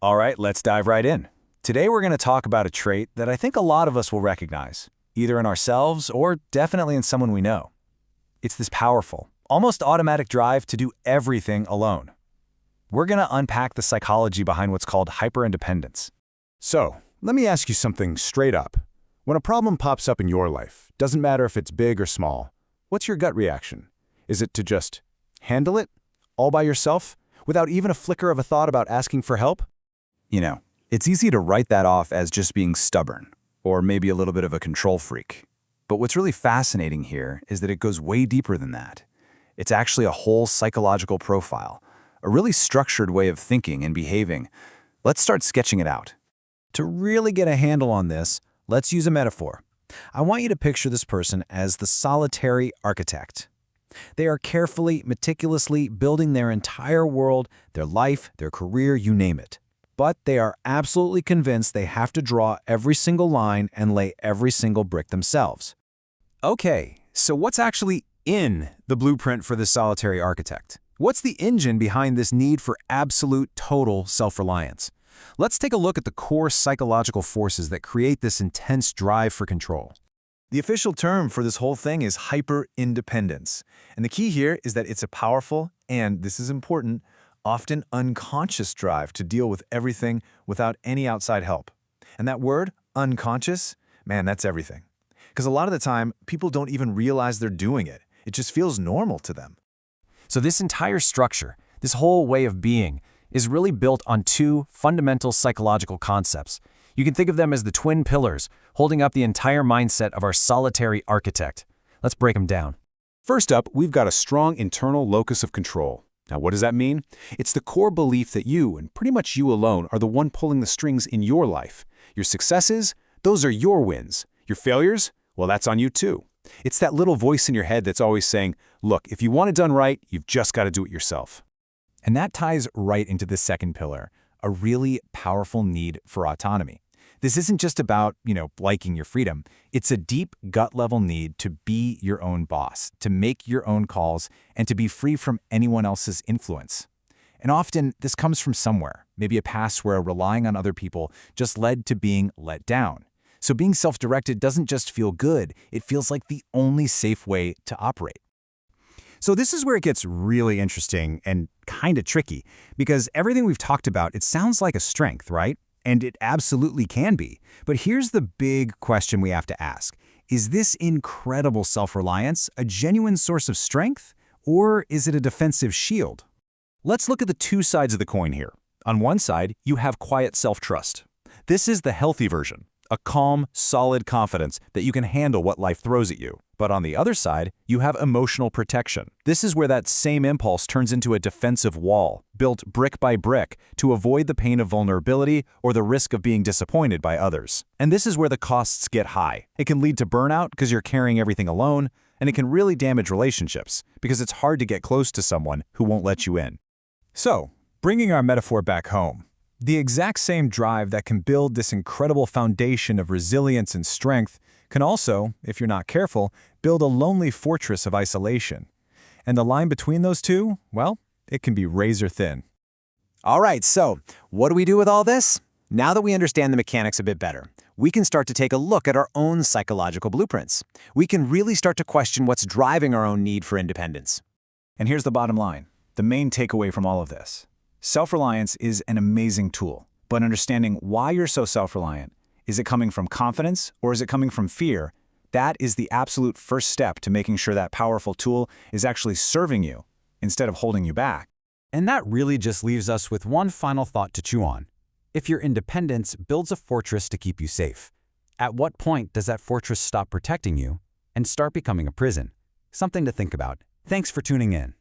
All right, let's dive right in. Today we're going to talk about a trait that I think a lot of us will recognize, either in ourselves or definitely in someone we know. It's this powerful, almost automatic drive to do everything alone. We're going to unpack the psychology behind what's called hyperindependence. So, let me ask you something straight up. When a problem pops up in your life, doesn't matter if it's big or small, what's your gut reaction? Is it to just handle it, all by yourself, without even a flicker of a thought about asking for help? It's easy to write that off as just being stubborn, or maybe a little bit of a control freak. But what's really fascinating here is that it goes way deeper than that. It's actually a whole psychological profile, a really structured way of thinking and behaving. Let's start sketching it out. To really get a handle on this, let's use a metaphor. I want you to picture this person as the solitary architect. They are carefully, meticulously building their entire world, their life, their career, you name it. But they are absolutely convinced they have to draw every single line and lay every single brick themselves. Okay, so what's actually in the blueprint for this solitary architect? What's the engine behind this need for absolute, total self-reliance? Let's take a look at the core psychological forces that create this intense drive for control. The official term for this whole thing is hyper-independence. And the key here is that it's a powerful, and this is important, often unconscious drive to deal with everything without any outside help. And that word, unconscious, man, that's everything. Because a lot of the time, people don't even realize they're doing it. It just feels normal to them. So this entire structure, this whole way of being, is really built on two fundamental psychological concepts. You can think of them as the twin pillars holding up the entire mindset of our solitary architect. Let's break them down. First up, we've got a strong internal locus of control. Now, what does that mean? It's the core belief that you, and pretty much you alone, are the one pulling the strings in your life. Your successes, those are your wins. Your failures, well, that's on you too. It's that little voice in your head that's always saying, look, if you want it done right, you've just got to do it yourself. And that ties right into the second pillar, a really powerful need for autonomy. This isn't just about, liking your freedom. It's a deep gut-level need to be your own boss, to make your own calls, and to be free from anyone else's influence. And often, this comes from somewhere, maybe a past where relying on other people just led to being let down. So being self-directed doesn't just feel good, it feels like the only safe way to operate. So this is where it gets really interesting and kind of tricky, because everything we've talked about, it sounds like a strength, right? And it absolutely can be. But here's the big question we have to ask. Is this incredible self-reliance a genuine source of strength, or is it a defensive shield? Let's look at the two sides of the coin here. On one side, you have quiet self-trust. This is the healthy version, a calm, solid confidence that you can handle what life throws at you. But on the other side, you have emotional protection. This is where that same impulse turns into a defensive wall, built brick by brick to avoid the pain of vulnerability or the risk of being disappointed by others. And this is where the costs get high. It can lead to burnout because you're carrying everything alone, and it can really damage relationships because it's hard to get close to someone who won't let you in. So, bringing our metaphor back home, the exact same drive that can build this incredible foundation of resilience and strength can also, if you're not careful, build a lonely fortress of isolation. And the line between those two, well, it can be razor thin. All right, so what do we do with all this? Now that we understand the mechanics a bit better, we can start to take a look at our own psychological blueprints. We can really start to question what's driving our own need for independence. And here's the bottom line, the main takeaway from all of this. Self-reliance is an amazing tool, but understanding why you're so self-reliant, is it coming from confidence or is it coming from fear? That is the absolute first step to making sure that powerful tool is actually serving you instead of holding you back. And that really just leaves us with one final thought to chew on. If your independence builds a fortress to keep you safe, at what point does that fortress stop protecting you and start becoming a prison? Something to think about. Thanks for tuning in.